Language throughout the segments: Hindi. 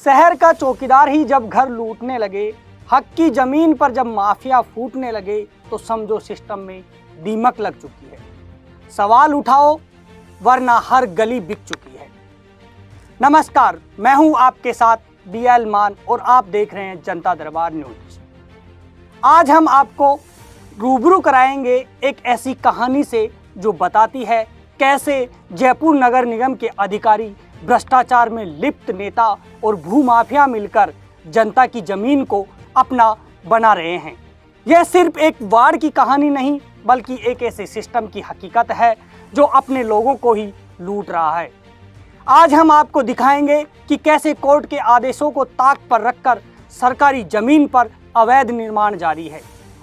शहर का चौकीदार ही जब घर लूटने लगे, हक की जमीन पर जब माफिया फूटने लगे, तो समझो सिस्टम में दीमक लग चुकी है। सवाल उठाओ वरना हर गली बिक चुकी है। नमस्कार, मैं हूं आपके साथ BL मान और आप देख रहे हैं जनता दरबार न्यूज। आज हम आपको रूबरू कराएंगे एक ऐसी कहानी से जो बताती है कैसे जयपुर नगर निगम के अधिकारी भ्रष्टाचार में लिप्त नेता और भूमाफिया मिलकर जनता की जमीन को अपना बना रहे हैं। यह सिर्फ एक वार्ड की कहानी नहीं, बल्कि एक ऐसे सिस्टम की हकीकत है जो अपने लोगों को ही लूट रहा है। आज हम आपको दिखाएंगे कि कैसे कोर्ट के आदेशों को ताक पर रखकर सरकारी जमीन पर अवैध निर्माण जारी है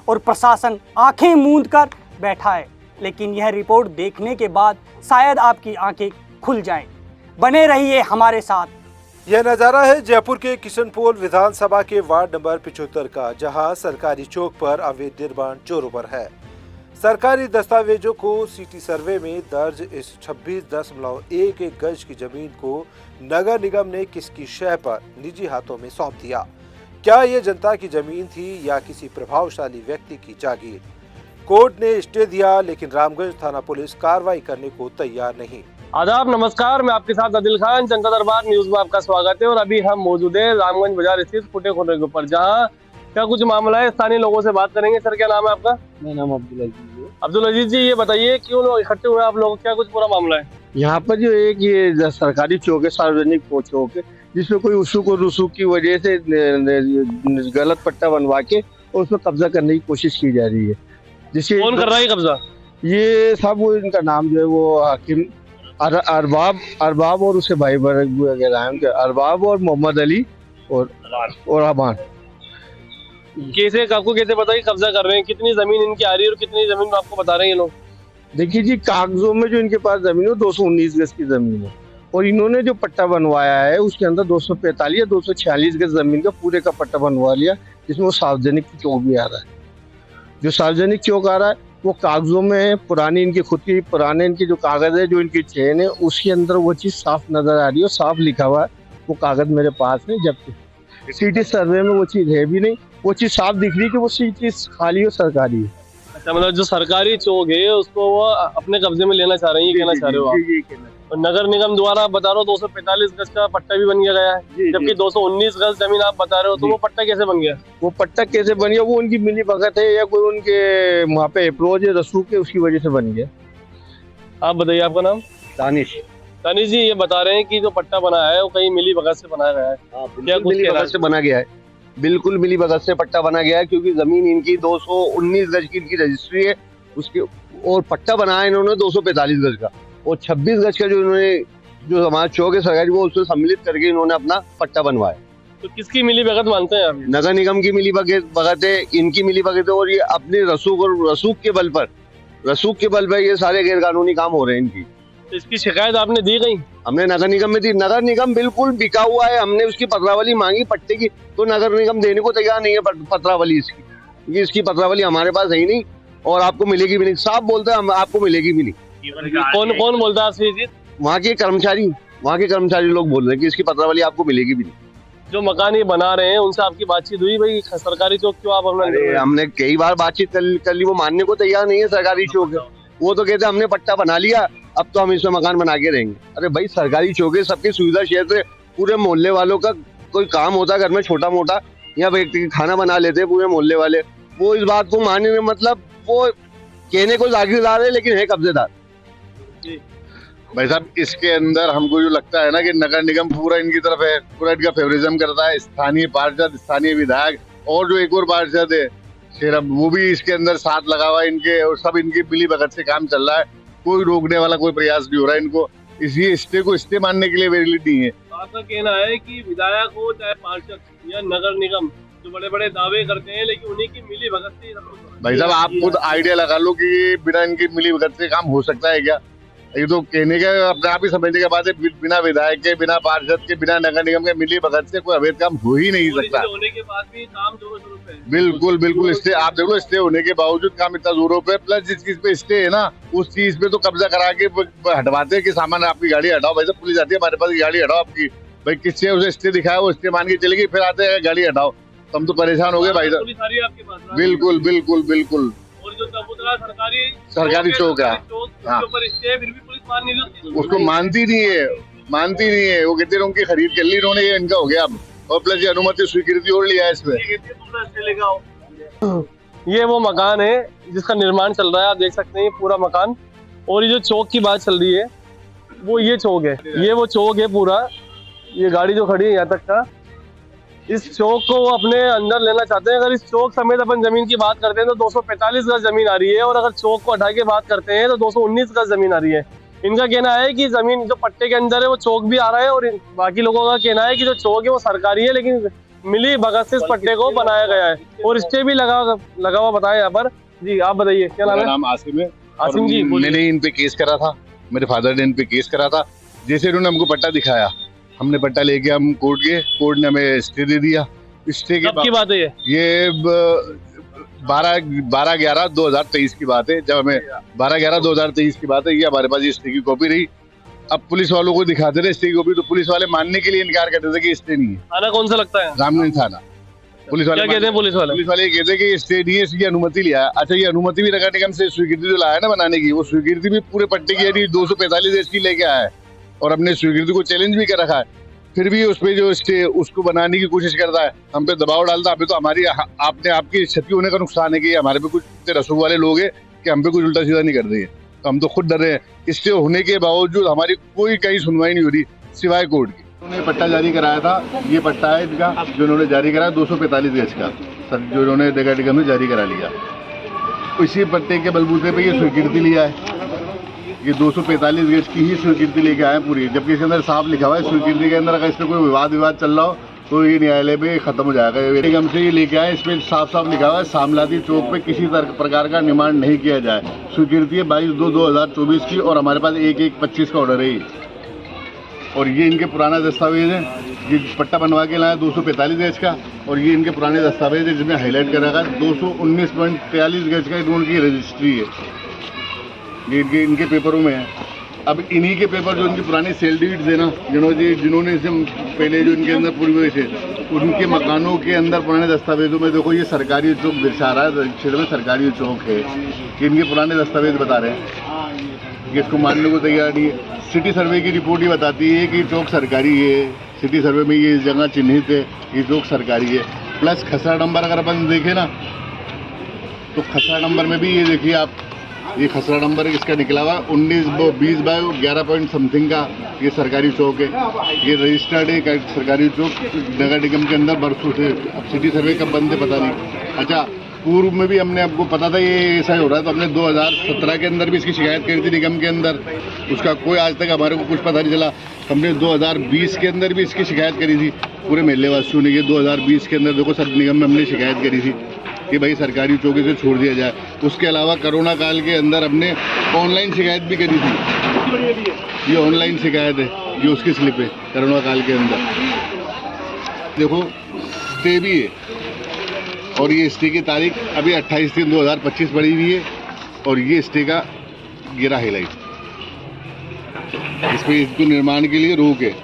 और प्रशासन आंखें मूंद कर बैठा है। लेकिन यह रिपोर्ट देखने के बाद शायद आपकी आंखें खुल जाएं। बने रहिए हमारे साथ। यह नज़ारा है जयपुर के किशनपोल विधानसभा के वार्ड नंबर 75 का, जहां सरकारी चौक पर अवैध निर्माण जोरों पर है। सरकारी दस्तावेजों को सिटी सर्वे में दर्ज इस 26.11 गज की जमीन को नगर निगम ने किसकी शय पर निजी हाथों में सौंप दिया। क्या ये जनता की जमीन थी या किसी प्रभावशाली व्यक्ति की जागीर? कोर्ट ने स्टे दिया, लेकिन रामगंज थाना पुलिस कार्रवाई करने को तैयार नहीं। आदाब, नमस्कार। मैं आपके साथ आदिल खान, जनता दरबार न्यूज में आपका स्वागत है। और अभी हम मौजूद है रामगंज बाजार स्थित फुटे खोने के ऊपर, जहां क्या कुछ मामला है, स्थानीय लोगों से बात करेंगे। सर, क्या नाम है आपका? मेरा नाम अब्दुल अजीज है। अब्दुल अजीज जी, ये बताइए क्यों लोग इकट्ठे हुए आप लोग, क्या कुछ पूरा मामला है? यहाँ पर जो एक ये सरकारी चौक है, सार्वजनिक चौक है, जिसमें कोई उसुक और रुसुक की वजह से गलत पट्टा बनवा के और उसमें कब्जा करने की कोशिश की जा रही है। जिससे कौन कर रहा है कब्जा? ये सब वो इनका नाम जो है वो हाकिम अरबाब और उसके भाई वगैरह हैं, उनके अरबाब और मोहम्मद अली और रहमान। कैसे आपको कैसे पता कि कब्जा कर रहे हैं? कितनी जमीन इनकी आ रही है और कितनी जमीन आपको बता रहे हैं ये लोग? देखिए जी, कागजों में जो इनके पास जमीन है 219 गज की जमीन है, और इन्होंने जो पट्टा बनवाया है उसके अंदर 245 या 246 गज जमीन का पूरे का पट्टा बनवा लिया, जिसमें वो सार्वजनिक चौक भी आ रहा है। जो सार्वजनिक चौक आ रहा है वो कागजों में पुरानी इनकी खुद की पुराने इनके जो कागज है, जो इनकी चेन है, उसके अंदर वो चीज साफ नजर आ रही है, साफ लिखा हुआ है। वो कागज मेरे पास है, जबकि सिटी सर्वे में वो चीज है भी नहीं। वो चीज साफ दिख रही है कि वो चीज खाली और सरकारी है। अच्छा, मतलब जो सरकारी चौक है उसको वो अपने कब्जे में लेना चाह रहे हैं, ये कहना चाह रहे हो आप? और नगर निगम द्वारा बता रहे हो 245 गज का पट्टा भी बन गया है, जबकि 219 गज जमीन आप बता रहे हो, तो वो पट्टा कैसे बन गया? वो पट्टा कैसे बन गया? वो उनकी मिली भगत है या कोई उनके वहाँ पे अप्रोच है रसूख के, उसकी वजह से बन गया। आप बताइए, आपका नाम? दानिश। दानिश जी, ये बता रहे हैं कि जो पट्टा बना है वो कहीं मिली भगत से बनाया गया है। क्या कुछ मिली भगत से बना गया है? बिल्कुल मिली भगत से पट्टा बना गया है, क्योंकि जमीन इनकी 219 गज की इनकी रजिस्ट्री है उसके, और पट्टा बनाया इन्होंने 245 गज का, और 26 गज का जो इन्होंने जो हमारा चौक है सरकारी वो उससे सम्मिलित करके इन्होंने अपना पट्टा बनवाया। तो किसकी मिली भगत मानते हैं आप? नगर निगम की मिली भगत है, इनकी मिली भगत है, और ये अपने रसूख के बल पर ये सारे गैर कानूनी काम हो रहे हैं इनकी। तो इसकी शिकायत आपने दी कहीं? हमने नगर निगम में दी। नगर निगम बिल्कुल बिका हुआ है। हमने उसकी पत्रावली मांगी पट्टे की, तो नगर निगम देने को तैयार नहीं है पत्रावली इसकी, क्योंकि इसकी पत्रावली हमारे पास है ही नहीं और आपको मिलेगी भी नहीं। साफ बोलते हैं, हम आपको मिलेगी भी नहीं। कौन बोलता है आपसे? वहाँ के कर्मचारी लोग बोल रहे हैं कि इसकी पत्रावली आपको मिलेगी भी नहीं। जो मकान ये बना रहे हैं उनसे आपकी बातचीत हुई भाई, सरकारी चौक क्यों आप हमने कई बार बातचीत कर ली, वो मानने को तैयार नहीं है। सरकारी चौक है, वो तो कहते हैं हमने पट्टा बना लिया, अब तो हम इसमें मकान बना के रहेंगे। अरे भाई, सरकारी चौक है, सबकी सुविधा क्षेत्र, पूरे मोहल्ले वालों का कोई काम होता है घर में छोटा मोटा, या व्यक्ति खाना बना लेते हैं पूरे मोहल्ले वाले, वो इस बात को मानने में मतलब वो कहने को जागीरदार है लेकिन है कब्जेदार। भाई साहब, इसके अंदर हमको जो लगता है ना कि नगर निगम पूरा इनकी तरफ है, पूरा इनका फेवरिज्म करता है। स्थानीय पार्षद, स्थानीय विधायक और जो एक और पार्षद है शेरब, वो भी इसके अंदर साथ लगा हुआ है इनके, और सब इनकी मिली भगत से काम चल रहा है। कोई रोकने वाला कोई प्रयास नहीं हो रहा है इनको। इसी स्टे को स्टे मानने के लिए वैलिडिटी नहीं है। आपका कहना है कि विधायक हो चाहे पार्षद या नगर निगम, जो बड़े बड़े दावे करते हैं, लेकिन उन्हीं की मिली भगत से भाई साहब, आप खुद आइडिया लगा लो कि बिना इनकी मिली भगत से काम हो सकता है क्या? ये तो कहने का अपने आप ही समझने के बाद है, बिना विधायक के, बिना पार्षद के, बिना नगर निगम के मिली भगत से कोई अवैध काम हो ही नहीं सकता। होने के बाद भी काम जोरों शोरों पे है। बिल्कुल स्टे, आप देख लो, स्टे होने के बावजूद काम इतना जोरों पे, प्लस जिस चीज पे स्टे है ना उस चीज पे तो कब्जा करा के हटवाते हैं कि सामान आपकी गाड़ी हटाओ। भाई साहब, पुलिस आती है हमारे पास, गाड़ी हटाओ आपकी, भाई किससे उसे स्टे दिखाया, वो स्टे मान के चलेगी, फिर आते हैं गाड़ी हटाओ, तो हम तो परेशान हो गए भाई साहब। पुलिस आ रही है आपके पास? बिल्कुल बिल्कुल बिल्कुल। और जो चबूतरा सरकारी चौक है, उसके ऊपर स्टे है, फिर भी पुलिस मान नहीं रही उसको मानती नहीं है, मानती नहीं है। वो कहते हैं उनकी खरीद कर ली इन्होंने, ये इनका हो गया अब, और प्लस ये अनुमति स्वीकृति और लिया है इसमें। ये वो मकान है जिसका निर्माण चल रहा है, आप देख सकते हैं ये पूरा मकान। और ये जो चौक की बात चल रही है वो ये चौक है, ये वो चौक है पूरा, ये गाड़ी जो खड़ी है यहाँ तक का, इस चौक को वो अपने अंदर लेना चाहते हैं। अगर इस चौक समेत अपन जमीन की बात करते हैं तो 245 गज जमीन आ रही है, और अगर चौक को हटा के बात करते हैं तो 219 गज जमीन आ रही है। इनका कहना है कि जमीन जो पट्टे के अंदर है वो चौक भी आ रहा है, और बाकी लोगों का कहना है कि जो चौक है वो सरकारी है, लेकिन मिली भगत से इस पट्टे को बनाया गया है, और स्टे भी लगा हुआ बताया यहाँ पर। जी आप बताइए, क्या नाम है? नाम आसिम है। आसिम जी, मैंने इन पे केस करा था, मेरे फादर ने इन पे केस करा था। जैसे इन्होंने हमको पट्टा दिखाया, हमने पट्टा लेके हम कोर्ट गए, कोर्ट ने हमें स्टे दे दिया। स्टे के की बात है ये 12/11/2023 की बात है, जब हमें 12/11/2023 की बात है, ये हमारे पास ये स्टे की कॉपी रही। अब पुलिस वालों को दिखाते रहे स्टे की कॉपी, तो पुलिस वाले मानने के लिए इनकार करते थे कि स्टे नहीं है। थाना कौन सा लगता है? रामगंज थाना। पुलिस वाले क्या कहते हैं पुलिस वाले? पुलिस वाले ये कहते हैं कि स्टे नहीं है, इसकी अनुमति लिया है। अच्छा, ये अनुमति भी नगर निगम से स्वीकृति जो लाया है ना बनाने की, वो स्वीकृति भी पूरे पट्टे की यानी 245 एच की लेके आया है, और अपने स्वीकृति को चैलेंज भी कर रखा है। फिर भी उसपे जो स्टे उसको बनाने की कोशिश करता है, हम पे दबाव डालता है। अभी तो हमारी आपने आपकी क्षति होने का नुकसान है कि हमारे पे कुछ रसूख वाले लोग हैं कि हम पे कुछ उल्टा सीधा नहीं कर रहे हैं, तो हम तो खुद डर रहे हैं। स्टे होने के बावजूद हमारी कोई कहीं सुनवाई नहीं हो रही सिवाय कोर्ट की। उन्होंने पट्टा जारी कराया था, ये पट्टा है इनका जो उन्होंने जारी कराया 245 गज का, जो उन्होंने नगर निगम में जारी करा लिया। इसी पट्टे के बलबूते पे ये स्वीकृति लिया है, ये 245 गज की ही स्वीकृति लेके आए पूरी, जबकि इसके अंदर साफ लिखा हुआ है स्वीकृति के अंदर अगर इसमें कोई विवाद चल रहा हो तो ये न्यायालय में खत्म हो जाएगा। निगम से ये लेके आए, इसमें साफ साफ लिखा हुआ है सामलादी चौक पे किसी प्रकार का निर्माण नहीं किया जाए। स्वीकृति है 22/2/2024 की, और हमारे पास 1/1/25 का ऑर्डर है। और ये इनके पुराना दस्तावेज है, ये पट्टा बनवा के लाया 245 गज का, और ये इनके पुराने दस्तावेज है जिसमें हाईलाइट कर रखा है 219.43 गज का इनकी रजिस्ट्री है, ये इनके पेपरों में है। अब इन्हीं के पेपर जो इनकी पुरानी सेल डीड्स है ना, जिन्होंने इसे पहले जो इनके अंदर पूर्व थे, उनके मकानों के अंदर पुराने दस्तावेजों में देखो ये सरकारी चौक दर्शा रहा है, क्षेत्र में सरकारी चौक है, कि इनके पुराने दस्तावेज बता रहे हैं कि इसको मानने को तैयार नहीं है। सिटी सर्वे की रिपोर्ट ही बताती है कि चौक सरकारी है, सिटी सर्वे में ये जगह चिन्हित है, ये चौक सरकारी है। प्लस खसरा नंबर अगर अपन देखें ना, तो खसरा नंबर में भी ये देखिए आप, ये खसरा नंबर इसका निकला हुआ 19/20/11 पॉइंट समथिंग का ये सरकारी चौक है। ये रजिस्टर्ड है सरकारी चौक नगर निगम के अंदर बरसों से। अब सिटी सर्वे कब बंद है पता नहीं। अच्छा, पूर्व में भी हमने आपको पता था ये ऐसा ही हो रहा है, तो हमने 2017 के अंदर भी इसकी शिकायत करी थी निगम के अंदर, उसका कोई आज तक हमारे को कुछ पता नहीं चला। हमने 2020 के अंदर भी इसकी शिकायत करी थी, पूरे मेले वासियों ने। ये 2020 के अंदर देखो सब निगम में हमने शिकायत करी थी कि भाई सरकारी चौकी से छोड़ दिया जाए। उसके अलावा कोरोना काल के अंदर हमने ऑनलाइन शिकायत भी करी थी, ये ऑनलाइन शिकायत है, ये उसकी स्लिप है कोरोना काल के अंदर। देखो स्टे भी है, और ये स्टे की तारीख अभी 28/3/2025 पड़ी हुई है, और ये स्टे का गिरा हाईलाइट, इस पर इसको निर्माण के लिए रोक है।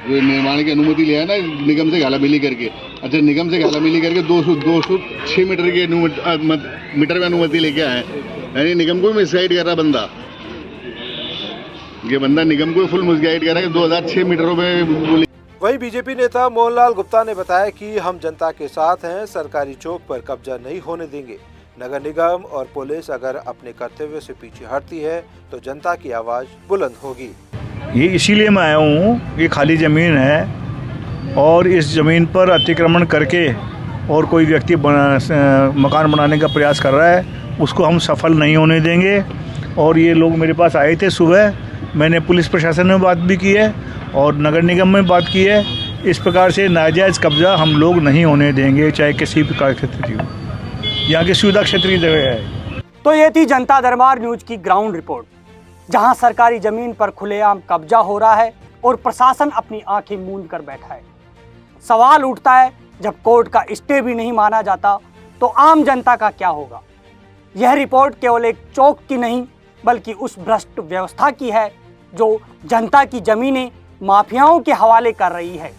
जो निर्माण की अनुमति लिया है ना निगम से घाला मिली करके, अच्छा निगम से घाला मिली करके 206 मीटर की मीटर में अनुमति लेके आए, यानी निगम को मिसगाइड कर रहा बंदा। ये बंदा निगम को फुल मिसगाइड कर रहा है 2006 मीटरों में। वहीं बीजेपी नेता मोहनलाल गुप्ता ने बताया कि हम जनता के साथ हैं, सरकारी चौक पर कब्जा नहीं होने देंगे। नगर निगम और पुलिस अगर अपने कर्तव्य से पीछे हटती है तो जनता की आवाज बुलंद होगी। ये इसीलिए मैं आया हूँ, ये खाली ज़मीन है और इस ज़मीन पर अतिक्रमण करके और कोई व्यक्ति मकान बनाने का प्रयास कर रहा है, उसको हम सफल नहीं होने देंगे। और ये लोग मेरे पास आए थे सुबह, मैंने पुलिस प्रशासन में बात भी की है और नगर निगम में बात की है। इस प्रकार से नाजायज़ कब्ज़ा हम लोग नहीं होने देंगे, चाहे किसी प्रकार की स्थिति हो। यहाँ की सुविधा क्षेत्र की जगह है। तो ये थी जनता दरबार न्यूज की ग्राउंड रिपोर्ट, जहां सरकारी जमीन पर खुलेआम कब्जा हो रहा है और प्रशासन अपनी आंखें मूंद कर बैठा है। सवाल उठता है, जब कोर्ट का स्टे भी नहीं माना जाता तो आम जनता का क्या होगा। यह रिपोर्ट केवल एक चौक की नहीं बल्कि उस भ्रष्ट व्यवस्था की है जो जनता की जमीनें माफियाओं के हवाले कर रही है।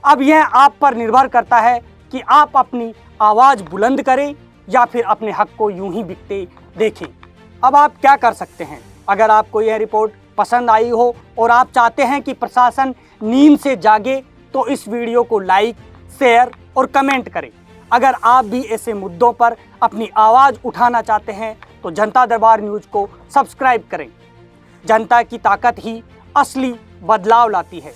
अब यह आप पर निर्भर करता है कि आप अपनी आवाज़ बुलंद करें या फिर अपने हक को यूं ही बिकते देखें। अब आप क्या कर सकते हैं? अगर आपको यह रिपोर्ट पसंद आई हो और आप चाहते हैं कि प्रशासन नींद से जागे तो इस वीडियो को लाइक, शेयर और कमेंट करें। अगर आप भी ऐसे मुद्दों पर अपनी आवाज़ उठाना चाहते हैं तो जनता दरबार न्यूज़ को सब्सक्राइब करें। जनता की ताकत ही असली बदलाव लाती है।